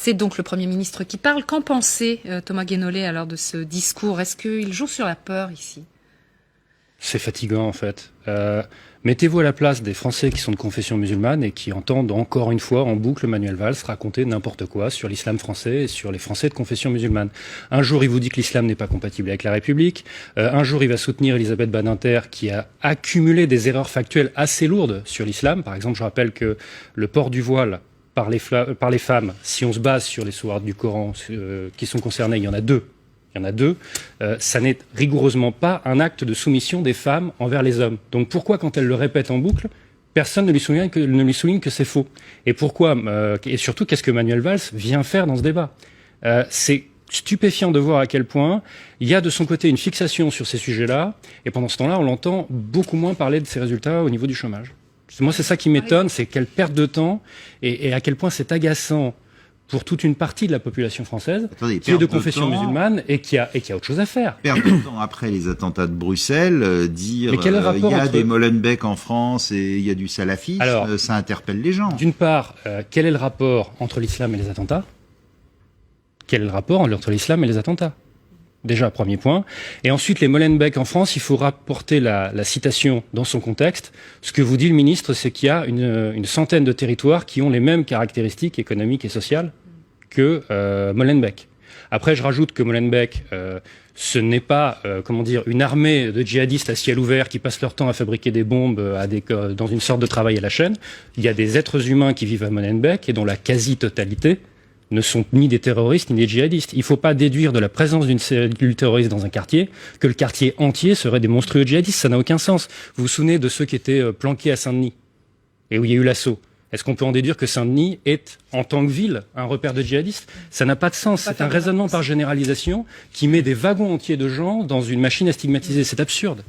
C'est donc le Premier ministre qui parle. Qu'en pensez, Thomas Guénolé, alors de ce discours? Est-ce qu'il joue sur la peur ici? C'est fatigant en fait. Mettez-vous à la place des Français qui sont de confession musulmane et qui entendent encore une fois en boucle Manuel Valls raconter n'importe quoi sur l'islam français et sur les Français de confession musulmane. Un jour, il vous dit que l'islam n'est pas compatible avec la République. Un jour, il va soutenir Elisabeth Badinter qui a accumulé des erreurs factuelles assez lourdes sur l'islam. Par exemple, je rappelle que le port du voile par les femmes, si on se base sur les sourates du Coran qui sont concernées, il y en a deux. Ça n'est rigoureusement pas un acte de soumission des femmes envers les hommes. Donc pourquoi, quand elle le répète en boucle, personne ne lui souligne que c'est faux? Et pourquoi, et surtout, qu'est-ce que Manuel Valls vient faire dans ce débat? C'est stupéfiant de voir à quel point il y a de son côté une fixation sur ces sujets-là, et pendant ce temps-là, on l'entend beaucoup moins parler de ses résultats au niveau du chômage. Moi, c'est ça qui m'étonne, c'est quelle perte de temps, et à quel point c'est agaçant pour toute une partie de la population française, qui est de confession musulmane et qui a autre chose à faire. Perdre de temps après les attentats de Bruxelles, dire il y a des Molenbeek en France et il y a du salafisme, alors, ça interpelle les gens. D'une part, quel est le rapport entre l'islam et les attentats? Quel est le rapport entre l'islam et les attentats? Déjà, premier point. Et ensuite, les Molenbeek en France, il faut rapporter la citation dans son contexte. Ce que vous dit le ministre, c'est qu'il y a une centaine de territoires qui ont les mêmes caractéristiques économiques et sociales que Molenbeek. Après, je rajoute que Molenbeek, ce n'est pas, une armée de djihadistes à ciel ouvert qui passent leur temps à fabriquer des bombes dans une sorte de travail à la chaîne. Il y a des êtres humains qui vivent à Molenbeek et dont la quasi-totalité ne sont ni des terroristes ni des djihadistes. Il ne faut pas déduire de la présence d'une cellule terroriste dans un quartier que le quartier entier serait des monstrueux djihadistes. Ça n'a aucun sens. Vous vous souvenez de ceux qui étaient planqués à Saint-Denis et où il y a eu l'assaut? Est-ce qu'on peut en déduire que Saint-Denis est, en tant que ville, un repère de djihadistes? Ça n'a pas de sens. C'est un raisonnement par généralisation qui met des wagons entiers de gens dans une machine à stigmatiser. C'est absurde.